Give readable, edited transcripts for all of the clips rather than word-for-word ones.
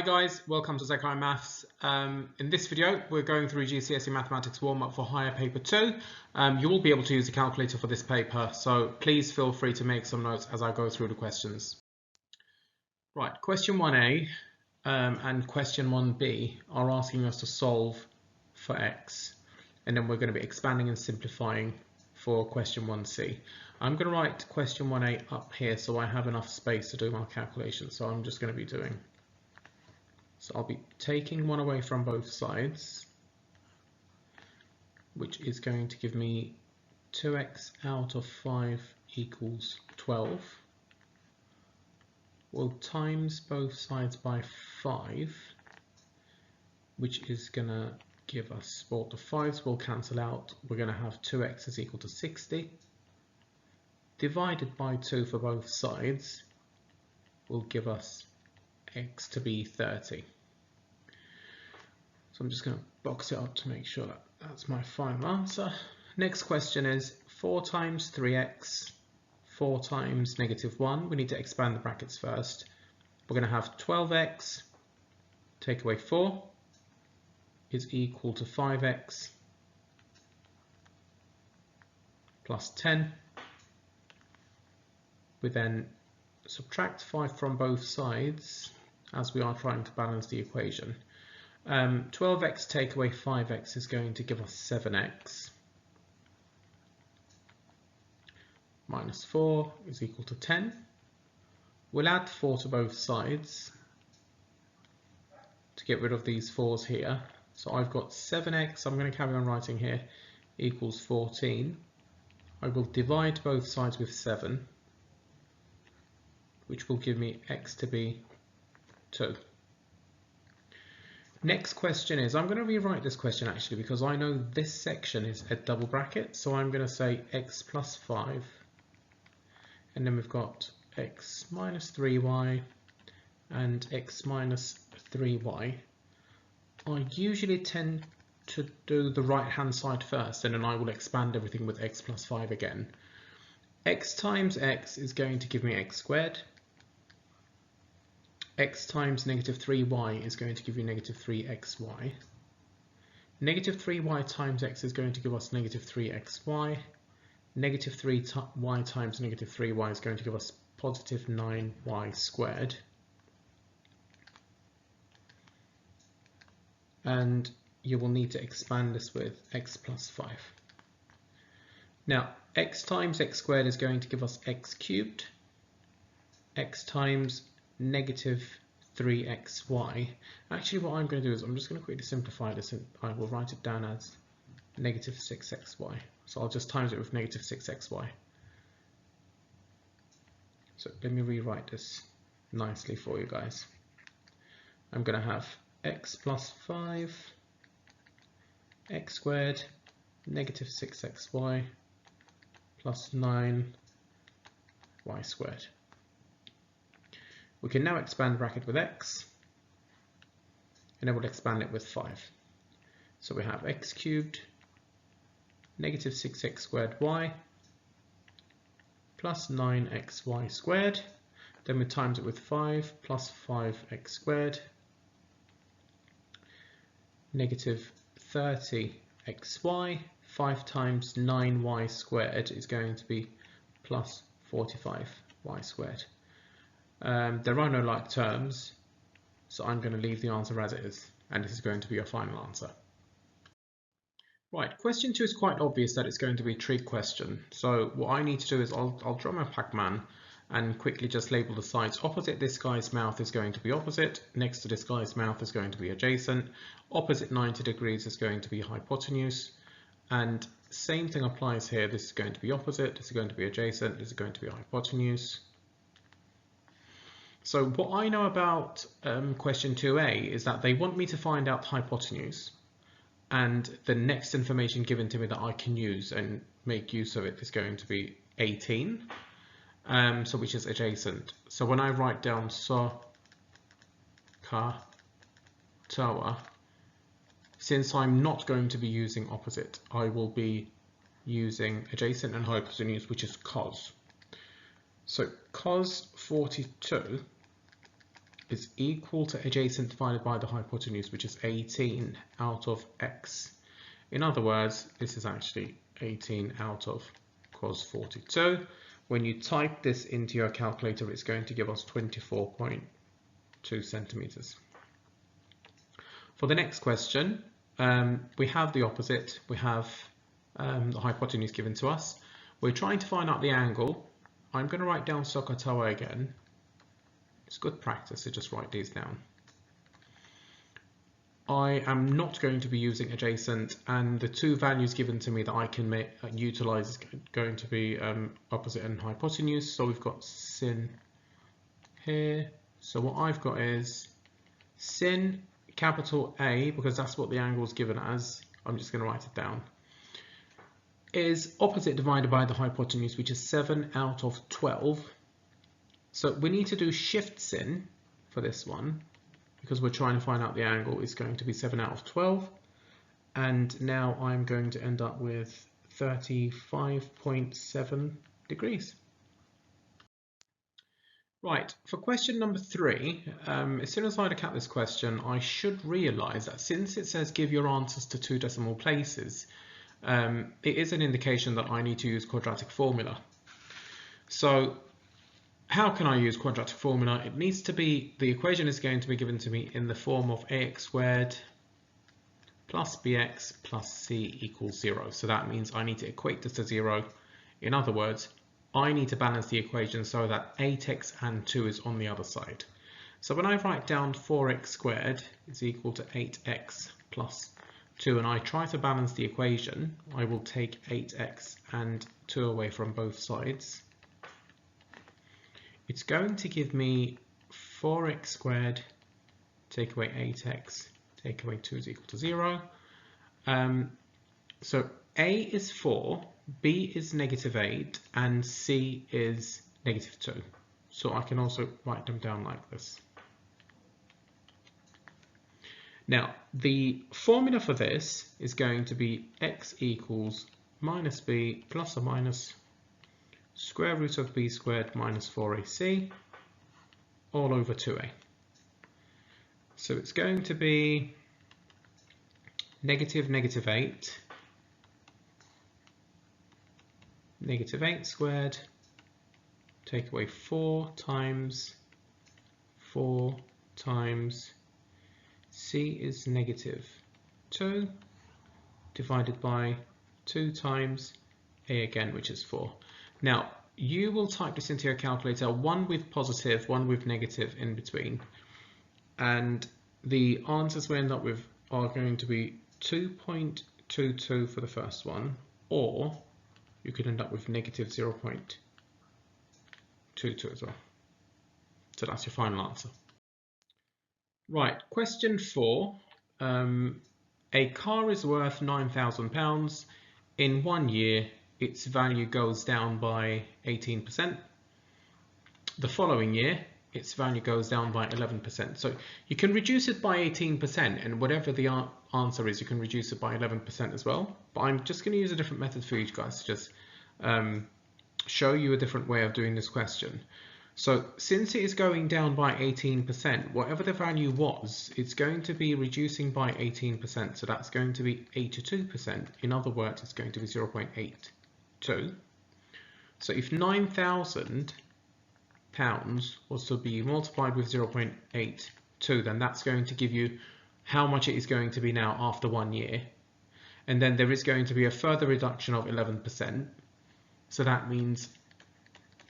guys, welcome to Zekai Maths. In this video, we're going through GCSE Mathematics warm-up for Higher Paper 2. You will be able to use a calculator for this paper, so please feel free to make some notes as I go through the questions. Right, question 1a and question 1b are asking us to solve for x, and then we're going to be expanding and simplifying for question 1c. I'm going to write question 1a up here so I have enough space to do my calculations, so I'm just going to be doing. So I'll be taking 1 away from both sides, which is going to give me 2x out of 5 equals 12. We'll times both sides by 5, which is going to give us, well, the 5s will cancel out. We're going to have 2x is equal to 60. Divided by 2 for both sides will give us x to be 30. So I'm just going to box it up to make sure that that's my final answer. Next question is 4 times 3x, 4 times negative 1. We need to expand the brackets first. We're going to have 12x, take away 4, is equal to 5x plus 10. We then subtract 5 from both sides as we are trying to balance the equation. 12x take away 5x is going to give us 7x minus 4 is equal to 10. We'll add 4 to both sides to get rid of these 4's here. So I've got 7x, I'm going to carry on writing here, equals 14. I will divide both sides with 7, which will give me x to be 2. Next question is, I'm going to rewrite this question actually because I know this section is a double bracket, so I'm going to say x plus 5, and then we've got x minus 3y and x minus 3y. I usually tend to do the right hand side first, and then I will expand everything with x plus 5 again. X times x is going to give me x squared. X times negative 3y is going to give you negative 3xy. Negative 3y times x is going to give us negative 3xy. Negative 3y times negative 3y is going to give us positive 9y squared. And you will need to expand this with x plus 5. Now, x times x squared is going to give us x cubed. X times negative 3xy. Actually, what I'm going to do is I'm just going to quickly simplify this, and I will write it down as negative 6xy. So I'll just times it with negative 6xy. So let me rewrite this nicely for you guys. I'm going to have x plus 5, x squared, negative 6xy, plus 9y squared. We can now expand the bracket with x, and then we'll expand it with 5. So we have x cubed, negative 6x squared y, plus 9xy squared. Then we times it with 5, plus 5x squared, negative 30xy. 5 times 9y squared is going to be plus 45y squared. There are no like terms, so I'm going to leave the answer as it is, and this is going to be your final answer. Right, question 2 is quite obvious that it's going to be a trig question. So what I need to do is I'll draw my Pac-Man and quickly just label the sides. Opposite this guy's mouth is going to be opposite, next to this guy's mouth is going to be adjacent, opposite 90 degrees is going to be hypotenuse, and same thing applies here. This is going to be opposite, this is going to be adjacent, this is going to be hypotenuse. So what I know about question 2a is that they want me to find out hypotenuse, and the next information given to me that I can use and make use of it is going to be 18, so which is adjacent. So when I write down so, ka, tawa, since I'm not going to be using opposite, I will be using adjacent and hypotenuse, which is cos. So cos 42 is equal to adjacent divided by the hypotenuse, which is 18 out of x. In other words, this is actually 18 out of cos 42. When you type this into your calculator, it's going to give us 24.2 centimeters. For the next question, we have the opposite. We have the hypotenuse given to us. We're trying to find out the angle. I'm going to write down SOHCAHTOA again. It's good practice to just write these down. I am not going to be using adjacent, and the two values given to me that I can utilize is going to be opposite and hypotenuse. So we've got sin here. So what I've got is sin capital A, because that's what the angle is given as. I'm just going to write it down. Is opposite divided by the hypotenuse, which is 7 out of 12. So we need to do shift sin for this one, because we're trying to find out the angle is going to be 7 out of 12. And now I'm going to end up with 35.7 degrees. Right, for question number 3, as soon as I look at this question, I should realise that since it says give your answers to 2 decimal places, it is an indication that I need to use quadratic formula. So how can I use quadratic formula? It needs to be, the equation is going to be given to me in the form of ax squared plus bx plus c equals 0. So that means I need to equate this to 0. In other words, I need to balance the equation so that 8x and 2 is on the other side. So when I write down 4x squared is equal to 8x plus 2, and I try to balance the equation, I will take 8x and 2 away from both sides. It's going to give me 4x squared, take away 8x, take away 2 is equal to 0. So A is 4, B is -8, and C is -2. So I can also write them down like this. Now, the formula for this is going to be x equals minus b plus or minus square root of b squared minus 4ac all over 2a. So it's going to be -8, -8 squared, take away 4 times c is -2 divided by 2 times a again, which is 4. Now, you will type this into your calculator, one with positive, one with negative in between. And the answers we end up with are going to be 2.22 for the first one, or you could end up with -0.22 as well. So that's your final answer. Right, question 4. A car is worth £9,000. In 1 year, its value goes down by 18%. The following year, its value goes down by 11%. So you can reduce it by 18%, and whatever the answer is, you can reduce it by 11% as well. But I'm just going to use a different method for you guys to just show you a different way of doing this question. So since it is going down by 18%, whatever the value was, it's going to be reducing by 18%. So that's going to be 82%. In other words, it's going to be 0.82. So if £9,000 was to be multiplied with 0.82, then that's going to give you how much it is going to be now after 1 year. And then there is going to be a further reduction of 11%. So that means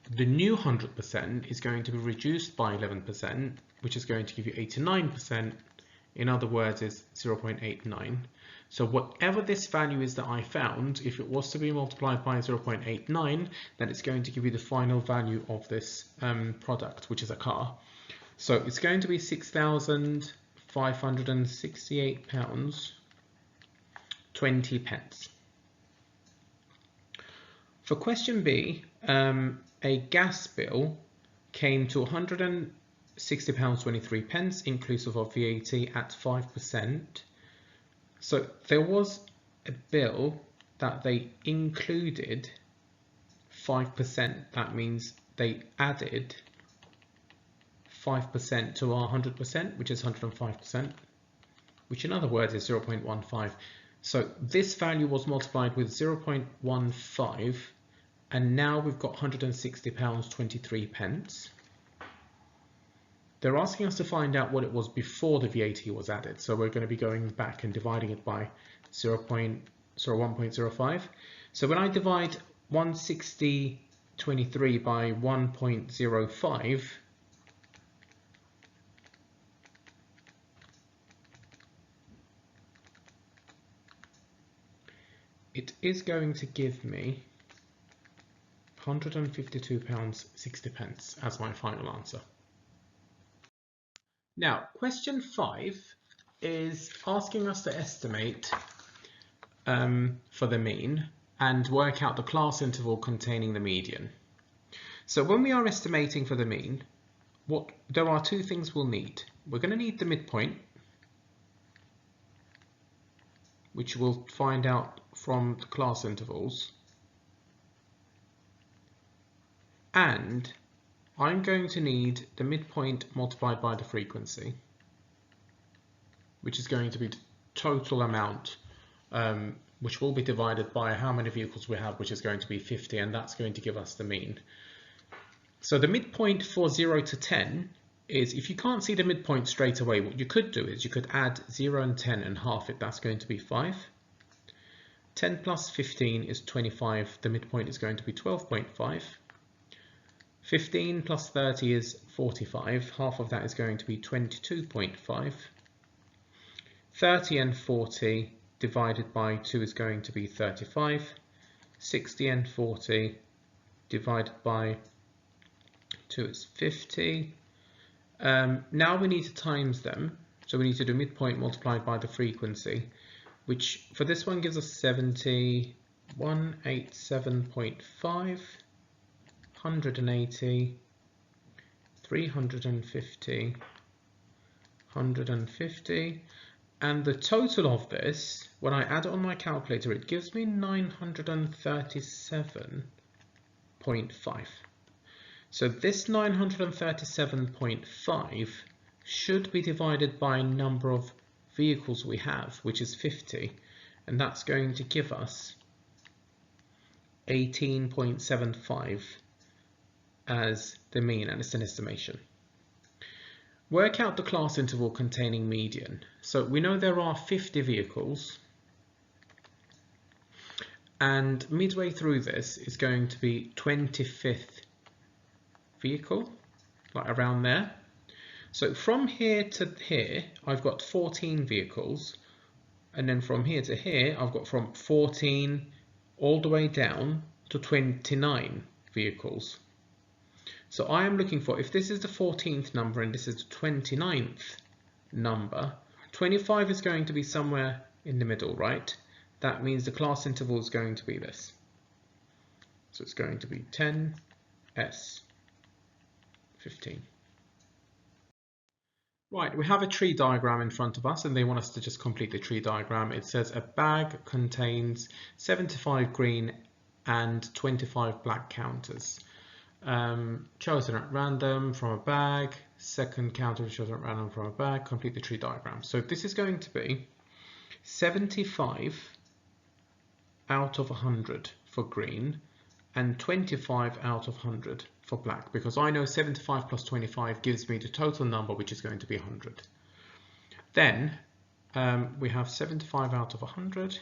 the new 100% is going to be reduced by 11%, which is going to give you 89%. In other words, it's 0.89. So whatever this value is that I found, if it was to be multiplied by 0.89, then it's going to give you the final value of this product, which is a car. So it's going to be £6,568, 20 pence. For question B, a gas bill came to £160.23, inclusive of VAT at 5%. So there was a bill that they included 5%. That means they added 5% to our 100%, which is 105%, which in other words is 0.15. So this value was multiplied with 0.15, and now we've got £160.23. They're asking us to find out what it was before the VAT was added. So we're going to be going back and dividing it by 1.05. So when I divide 160.23 by 1.05, it is going to give me £152.60 as my final answer. Now, question 5 is asking us to estimate for the mean and work out the class interval containing the median. So when we are estimating for the mean, there are two things we'll need. We're going to need the midpoint, which we'll find out from the class intervals, and I'm going to need the midpoint multiplied by the frequency, which is going to be the total amount, which will be divided by how many vehicles we have, which is going to be 50, and that's going to give us the mean. So the midpoint for 0 to 10 is, if you can't see the midpoint straight away, what you could do is you could add 0 and 10 and half it. That's going to be 5. 10 plus 15 is 25. The midpoint is going to be 12.5. 15 plus 30 is 45. Half of that is going to be 22.5. 30 and 40 divided by 2 is going to be 35. 60 and 40 divided by 2 is 50. Now we need to times them. So we need to do midpoint multiplied by the frequency, which for this one gives us 70, 187.5. 180, 350, 150, and the total of this, when I add it on my calculator, it gives me 937.5. So this 937.5 should be divided by number of vehicles we have, which is 50, and that's going to give us 18.75 as the mean, and it's an estimation. Work out the class interval containing median. So we know there are 50 vehicles, and midway through this is going to be 25th vehicle, like around there. So from here to here I've got 14 vehicles, and then from here to here I've got from 14 all the way down to 29 vehicles. So I am looking for, if this is the 14th number and this is the 29th number, 25 is going to be somewhere in the middle, right? That means the class interval is going to be this. So it's going to be 10, S, 15. Right, we have a tree diagram in front of us, and they want us to just complete the tree diagram. It says a bag contains 75 green and 25 black counters. Chosen at random from a bag. Second counter chosen at random from a bag. Complete the tree diagram. So this is going to be 75 out of 100 for green and 25 out of 100 for black, because I know 75 plus 25 gives me the total number, which is going to be 100. Then we have 75 out of 100,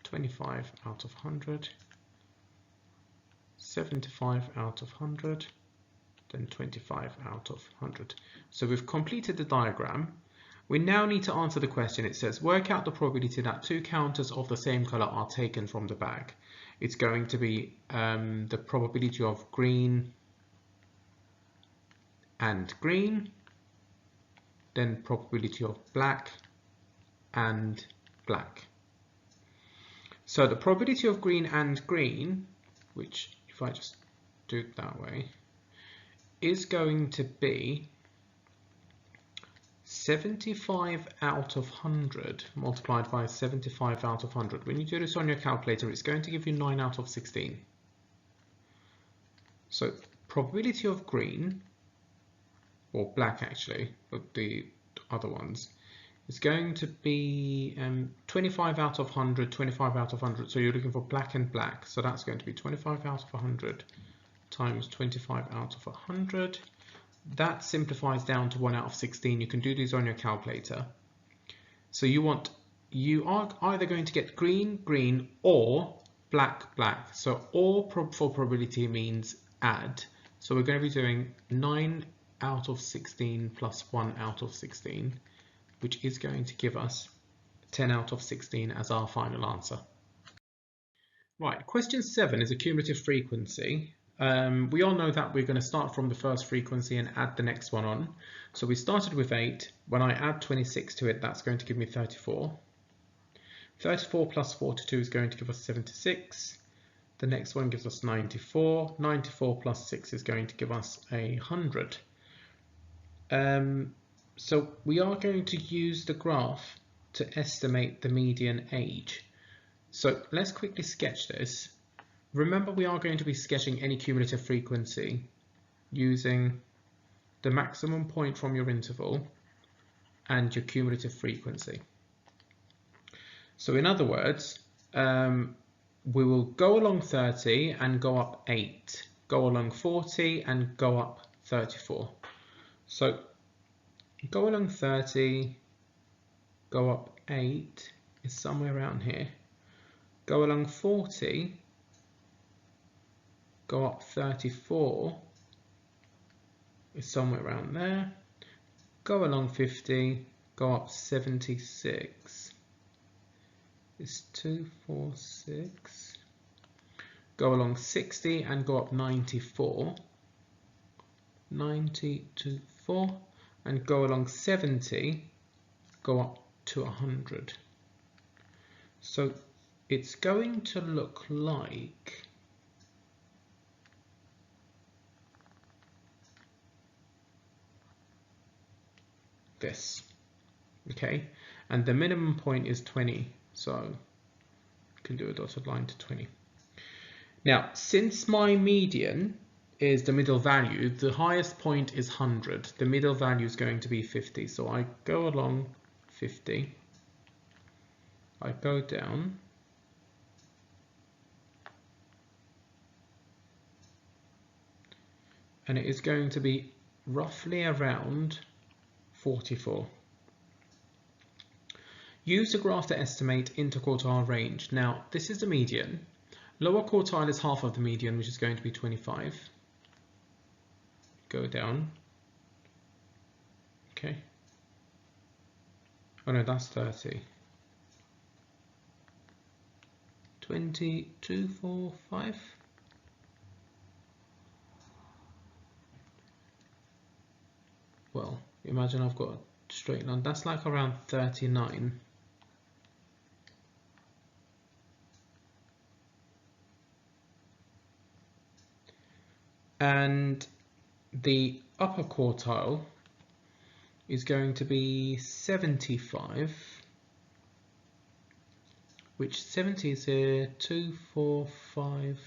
25 out of 100, 75 out of 100, then 25 out of 100. So we've completed the diagram. We now need to answer the question. It says work out the probability that two counters of the same color are taken from the bag. It's going to be the probability of green and green, then probability of black and black. So the probability of green and green, which if I just do it that way, is going to be 75 out of 100 multiplied by 75 out of 100. When you do this on your calculator, it's going to give you 9 out of 16. So probability of green or black actually, but the other ones. It's going to be 25 out of 100, 25 out of 100. So you're looking for black and black. So that's going to be 25 out of 100 times 25 out of 100. That simplifies down to 1 out of 16. You can do these on your calculator. So you are either going to get green, green, or black, black. So or for probability means add. So we're going to be doing 9 out of 16 plus 1 out of 16, which is going to give us 10 out of 16 as our final answer. Right, question 7 is a cumulative frequency. We all know that we're going to start from the first frequency and add the next one on. So we started with 8. When I add 26 to it, that's going to give me 34. 34 plus 42 is going to give us 76. The next one gives us 94. 94 plus 6 is going to give us 100. So we are going to use the graph to estimate the median age. So let's quickly sketch this. Remember, we are going to be sketching any cumulative frequency using the maximum point from your interval and your cumulative frequency. So in other words, we will go along 30 and go up 8, go along 40 and go up 34. So go along 30, go up 8 is somewhere around here. Go along 40, go up 34 is somewhere around there. Go along 50, go up 76 is 246. Go along 60 and go up 94, 90 to 4, and go along 70, go up to 100. So it's going to look like this, okay? And the minimum point is 20, so you can do a dotted line to 20. Now, since my median is the middle value, the highest point is 100. The middle value is going to be 50. So I go along 50. I go down. And it is going to be roughly around 44. Use the graph to estimate interquartile range. Now, this is the median. Lower quartile is half of the median, which is going to be 25. Go down. Okay. Oh no, that's 30. 20, 2, 4, 5. Well, imagine I've got a straight line. That's like around 39. And the upper quartile is going to be 75, which 70 is here, 2, 4, 5.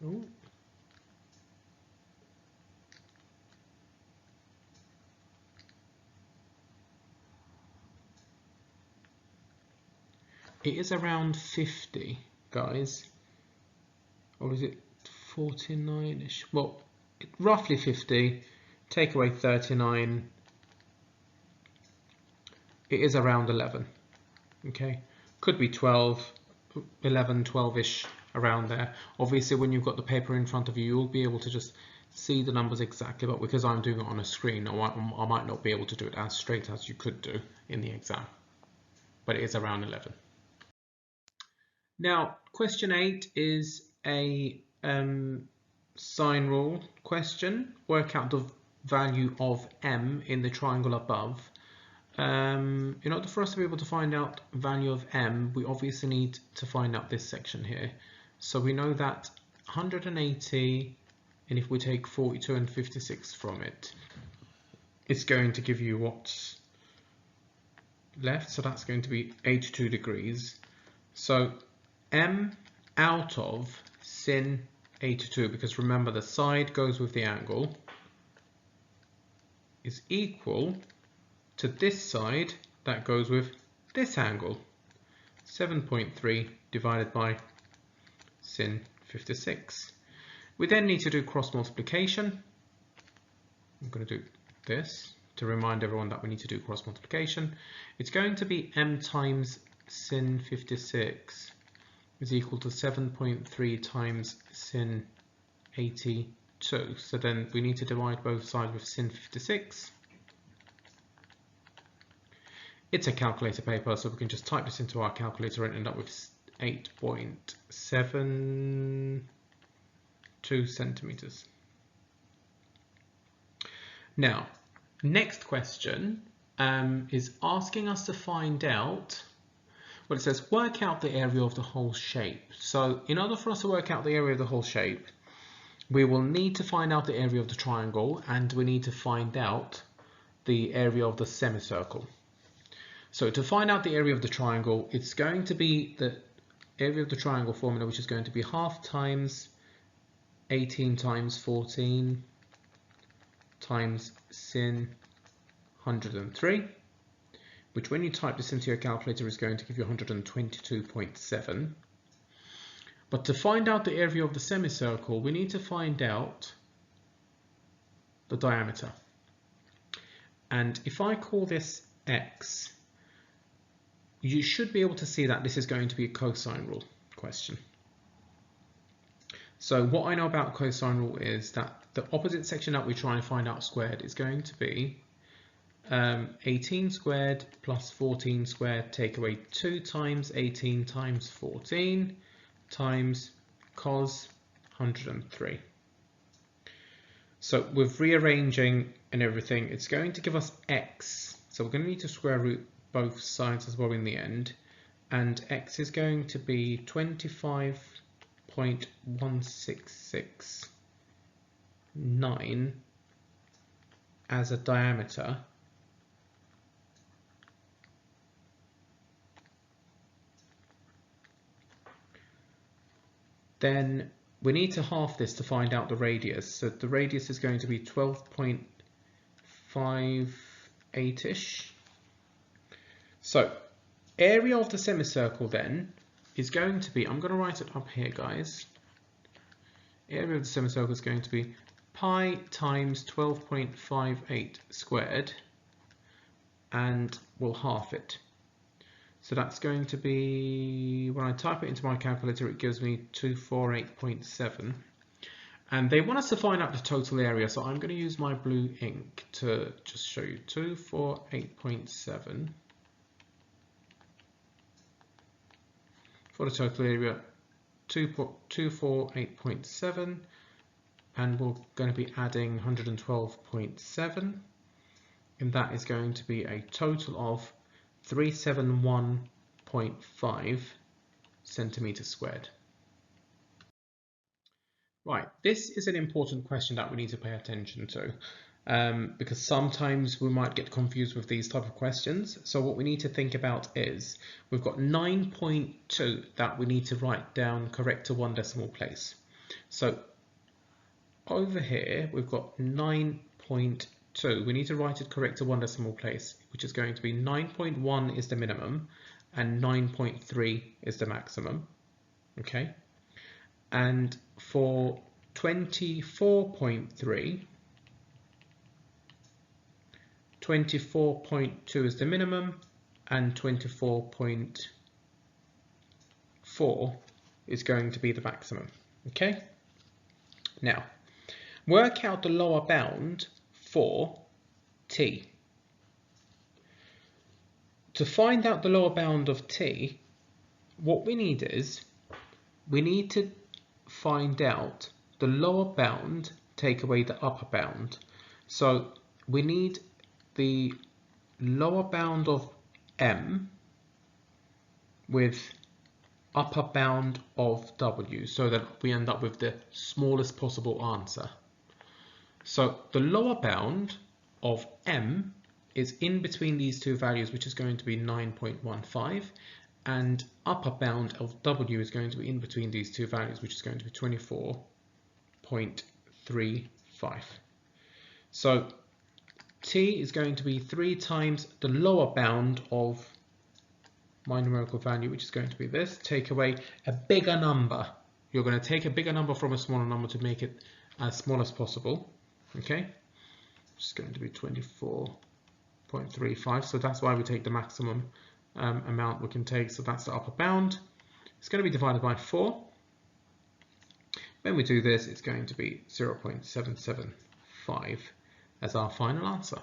Ooh. It is around 50, guys, or is it 49-ish? Well, roughly 50, take away 39, it is around 11, okay? Could be 12, 11, 12-ish, around there. Obviously, when you've got the paper in front of you, you'll be able to just see the numbers exactly, but because I'm doing it on a screen, I might not be able to do it as straight as you could do in the exam, but it is around 11. Now, question 8 is a sign rule question. Work out the value of m in the triangle above. In order for us to be able to find out value of m, we obviously need to find out this section here. So we know that 180, and if we take 42 and 56 from it, it's going to give you what's left. So that's going to be 82 degrees. So m out of sin 82, because remember the side goes with the angle, is equal to this side that goes with this angle, 7.3 divided by sin 56. We then need to do cross multiplication. I'm going to do this to remind everyone that we need to do cross multiplication. It's going to be m times sin 56 is equal to 7.3 times sin 82. So then we need to divide both sides with sin 56. It's a calculator paper, so we can just type this into our calculator and end up with 8.72 centimeters. Now, next question is asking us to find out, well, it says work out the area of the whole shape. So in order for us to work out the area of the whole shape, we will need to find out the area of the triangle, and we need to find out the area of the semicircle. So to find out the area of the triangle, it's going to be the area of the triangle formula, which is going to be half times 18 times 14 times sin 103, which when you type this into your calculator is going to give you 122.7. But to find out the area of the semicircle, we need to find out the diameter. And if I call this x, you should be able to see that this is going to be a cosine rule question. So what I know about cosine rule is that the opposite section that we try and find out squared is going to be 18 squared plus 14 squared, take away 2 times 18 times 14 times cos 103. So with rearranging and everything, it's going to give us x. So we're going to need to square root both sides as well in the end. And x is going to be 25.1669 as a diameter. Then we need to half this to find out the radius. So the radius is going to be 12.58ish. So area of the semicircle then is going to be, I'm going to write it up here, guys. Area of the semicircle is going to be pi times 12.58 squared, and we'll half it. So that's going to be, when I type it into my calculator, it gives me 248.7. And they want us to find out the total area, so I'm going to use my blue ink to just show you 248.7 for the total area, 248.7, and we're going to be adding 112.7, and that is going to be a total of 371.5 centimeters squared. Right, this is an important question that we need to pay attention to, because sometimes we might get confused with these type of questions. So what we need to think about is we've got 9.2 that we need to write down correct to 1 decimal place. So over here we've got 9.2. We need to write it correct to 1 decimal place, which is going to be 9.1 is the minimum and 9.3 is the maximum. Okay, and for 24.3, 24.2 is the minimum and 24.4 is going to be the maximum. Okay, now work out the lower bound for t. To find out the lower bound of t, what we need is we need to find out the lower bound, take away the upper bound. So we need the lower bound of m with upper bound of w, so that we end up with the smallest possible answer. So the lower bound of m is in between these two values, which is going to be 9.15, and upper bound of w is going to be in between these two values, which is going to be 24.35. So t is going to be 3 times the lower bound of my numerical value, which is going to be this. Take away a bigger number. You're going to take a bigger number from a smaller number to make it as small as possible. Okay, it's going to be 24.35. So that's why we take the maximum amount we can take. So that's the upper bound. It's going to be divided by 4. When we do this, it's going to be 0.775 as our final answer.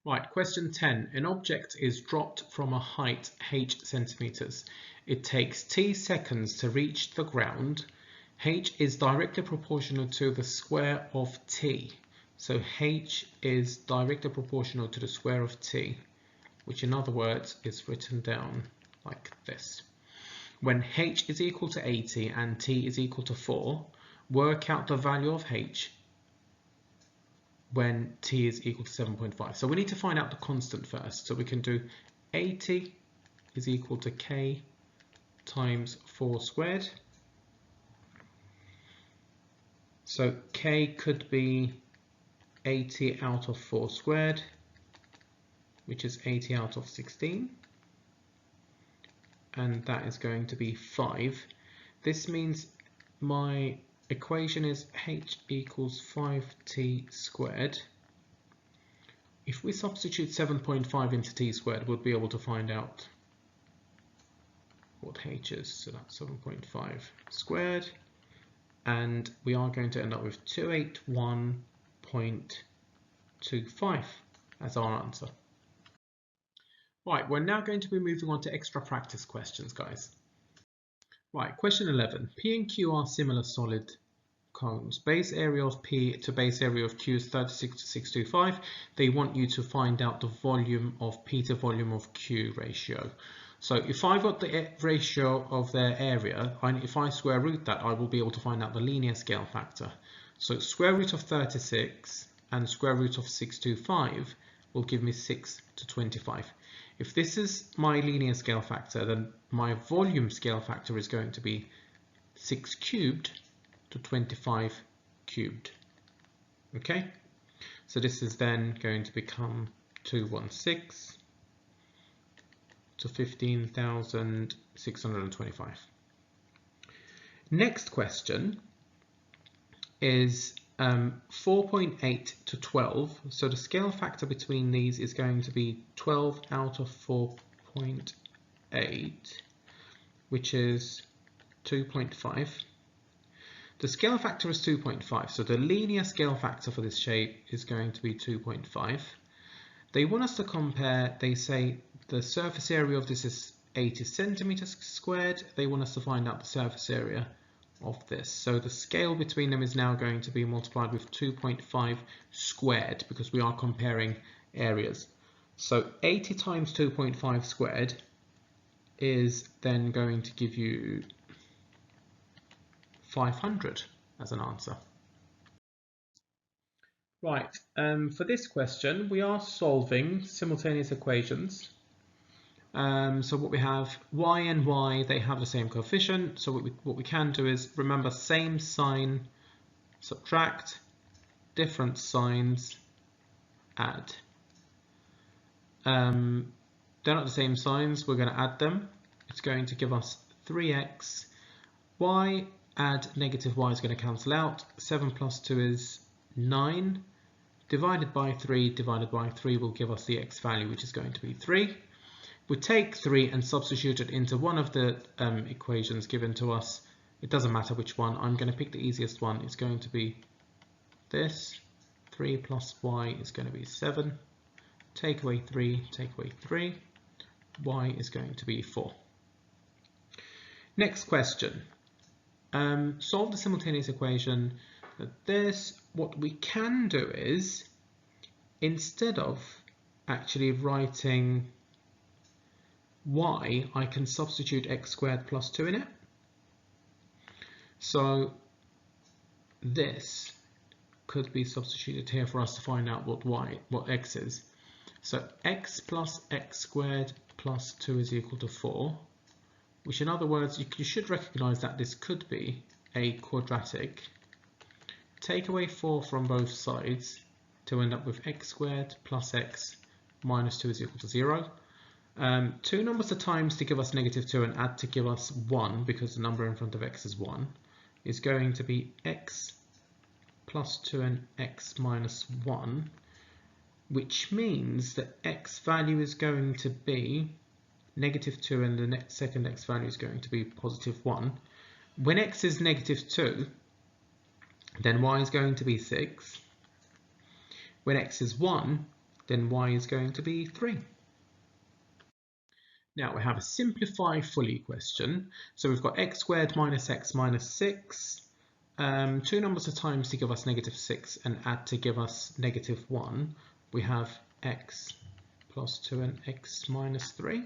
Right, question 10. An object is dropped from a height h centimeters. It takes t seconds to reach the ground. H is directly proportional to the square of t. So h is directly proportional to the square of t, which in other words is written down like this. When h is equal to 80 and t is equal to 4, work out the value of h when t is equal to 7.5. So we need to find out the constant first. So we can do 80 is equal to k times 4 squared. So k could be 80 out of 4 squared, which is 80 out of 16. And that is going to be 5. This means my equation is h equals 5t squared. If we substitute 7.5 into t squared, we'll be able to find out what h is. So that's 7.5 squared. And we are going to end up with 281.25 as our answer. Right, we're now going to be moving on to extra practice questions, guys. Right, question 11. P and Q are similar solid cones. Base area of P to base area of Q is 36 to 625. They want you to find out the volume of P to volume of Q ratio. So if I got the ratio of their area, if I square root that, I will be able to find out the linear scale factor. So square root of 36 and square root of 625 will give me 6 to 25. If this is my linear scale factor, then my volume scale factor is going to be 6 cubed to 25 cubed. Okay, so this is then going to become 216 to 15,625. Next question is 4.8 to 12. So the scale factor between these is going to be 12 out of 4.8, which is 2.5. The scale factor is 2.5, so the linear scale factor for this shape is going to be 2.5. They want us to compare, they say the surface area of this is 80 centimeters squared. They want us to find out the surface area of this. So the scale between them is now going to be multiplied with 2.5 squared because we are comparing areas. So 80 times 2.5 squared is then going to give you 500 as an answer. Right, for this question we are solving simultaneous equations. So what we have, y and y, they have the same coefficient. So what we can do is remember same sign, subtract, different signs, add. They're not the same signs, we're going to add them. It's going to give us 3x. Y, add negative y is going to cancel out. 7 plus 2 is 9. Divided by 3 will give us the x value, which is going to be 3. We take 3 and substitute it into one of the equations given to us. It doesn't matter which one. I'm going to pick the easiest one. It's going to be this. 3 plus y is going to be 7. Take away 3, y is going to be 4. Next question. Solve the simultaneous equation. What we can do is, instead of actually writing y, I can substitute x squared plus 2 in it. So this could be substituted here for us to find out what x is. So x plus x squared plus 2 is equal to 4, which in other words, you should recognize that this could be a quadratic. Take away 4 from both sides to end up with x squared plus x minus 2 is equal to 0. Two numbers to times to give us negative 2 and add to give us 1, because the number in front of x is 1, is going to be x plus 2 and x minus 1, which means that x value is going to be negative 2 and the second x value is going to be positive 1. When x is negative 2, then y is going to be 6. When x is 1, then y is going to be 3. Now we have a simplify fully question. So we've got x squared minus x minus 6. Two numbers to times to give us negative 6 and add to give us negative 1. We have x plus 2 and x minus 3.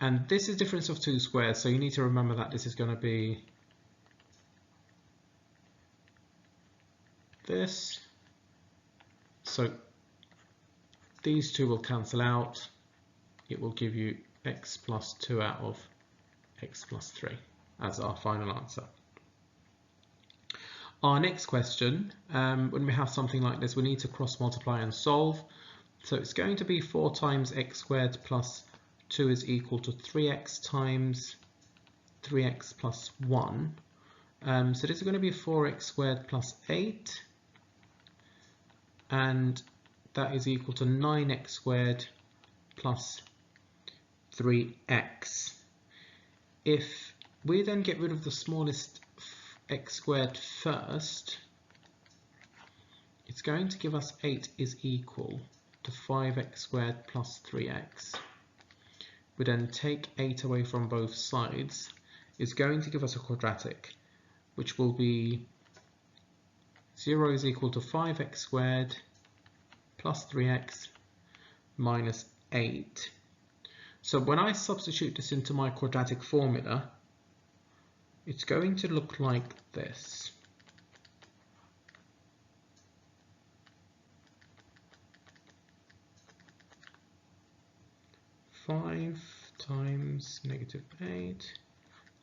And this is difference of two squares, so you need to remember that this is going to be this. So these two will cancel out. It will give you x plus 2 out of x plus 3 as our final answer. Our next question, when we have something like this, we need to cross multiply and solve. So it's going to be 4 times x squared plus 2 is equal to 3x times 3x plus 1. So this is going to be 4x squared plus 8, and that is equal to 9x squared plus 3x. If we then get rid of the smallest x squared first, it's going to give us 8 is equal to 5x squared plus 3x. We then take 8 away from both sides. It's going to give us a quadratic, which will be 0 is equal to 5x squared plus 3x minus 8. So when I substitute this into my quadratic formula, it's going to look like this. Five times negative 8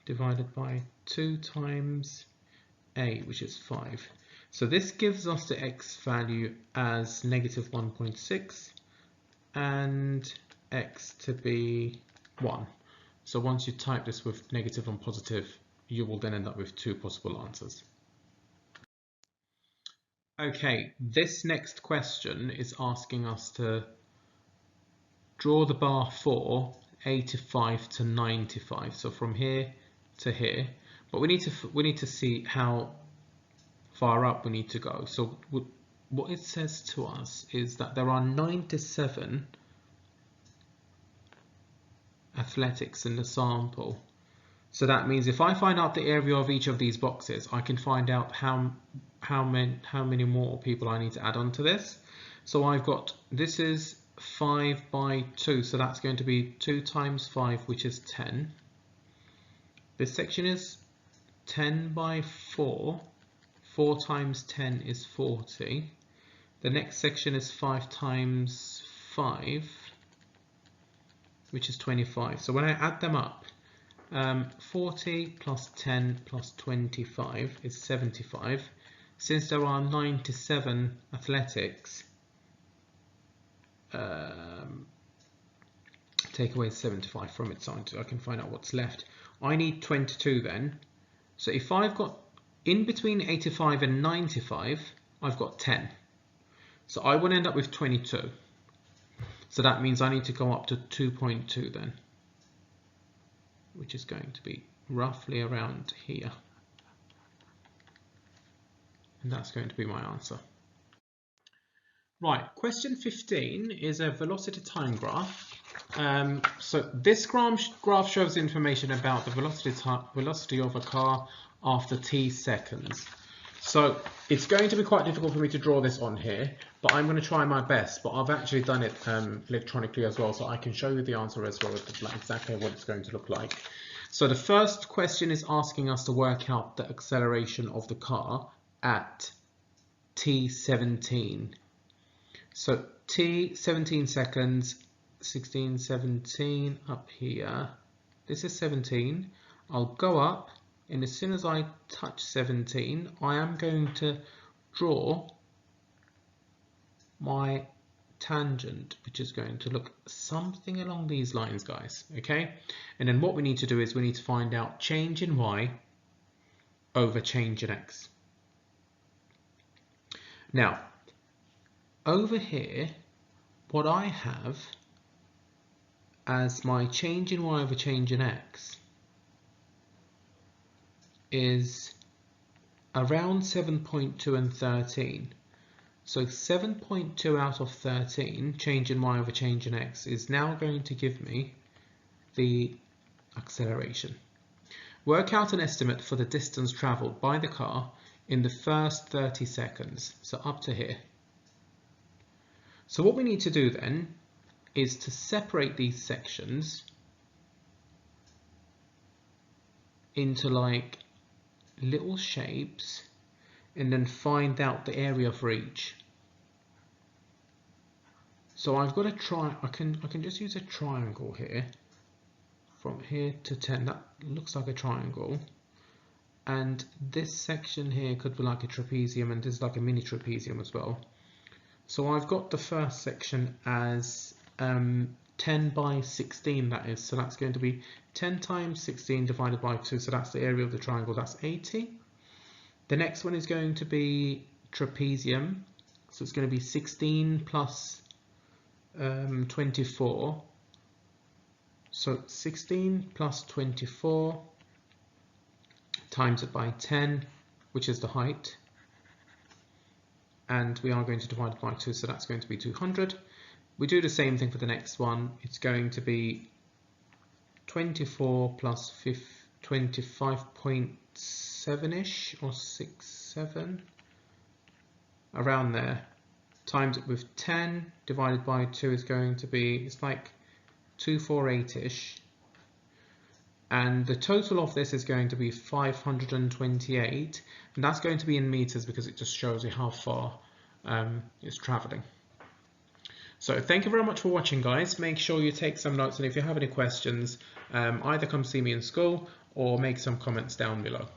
divided by 2 times 8, which is 5. So this gives us the x value as negative 1.6 and x to be 1. So once you type this with negative and positive, you will then end up with two possible answers. Okay, this next question is asking us to draw the bar for 85 to 95, so from here to here, but we need to see how far up we need to go. So what it says to us is that there are 97 athletics in the sample. So that means if I find out the area of each of these boxes, I can find out how many more people I need to add on to this. So I've got, this is 5 by 2, so that's going to be 2 times 5, which is 10. This section is 10 by 4. 4 times 10 is 40. The next section is 5 times 5, which is 25. So when I add them up, 40 plus 10 plus 25 is 75. Since there are 97 athletics, take away 75 from it, so I can find out what's left. I need 22 then. So if I've got in between 85 and 95, I've got 10. So I would end up with 22. So that means I need to go up to 2.2 then, which is going to be roughly around here. And that's going to be my answer. Right, question 15 is a velocity time graph. So this graph shows information about the velocity of a car after t seconds. So it's going to be quite difficult for me to draw this on here, but I'm going to try my best. But I've actually done it electronically as well, so I can show you the answer as well, exactly what it's going to look like. So the first question is asking us to work out the acceleration of the car at t17. So t 17 seconds, 16, 17 up here. This is 17. I'll go up, and as soon as I touch 17, I am going to draw my tangent, which is going to look something along these lines, guys. Okay, and then what we need to do is we need to find out change in y over change in x. Now, over here, what I have as my change in y over change in x is around 7.2 and 13. So 7.2 out of 13, change in y over change in x, is now going to give me the acceleration. Work out an estimate for the distance travelled by the car in the first 30 seconds, so up to here. So what we need to do then is to separate these sections into like little shapes and then find out the area for each. So I've got to try, I can just use a triangle here. From here to 10, that looks like a triangle. And this section here could be like a trapezium, and this is like a mini trapezium as well. So I've got the first section as 10 by 16, that is. So that's going to be 10 times 16 divided by 2. So that's the area of the triangle, that's 80. The next one is going to be trapezium. So it's going to be 16 plus 24. So 16 plus 24 times it by 10, which is the height. And we are going to divide it by 2, so that's going to be 200. We do the same thing for the next one. It's going to be 24 plus 25.7-ish or 6.7, around there. Times it with 10 divided by 2 is going to be, it's like 248-ish. And the total of this is going to be 528, and that's going to be in meters because it just shows you how far it's traveling. So thank you very much for watching, guys. Make sure you take some notes, and if you have any questions, either come see me in school or make some comments down below.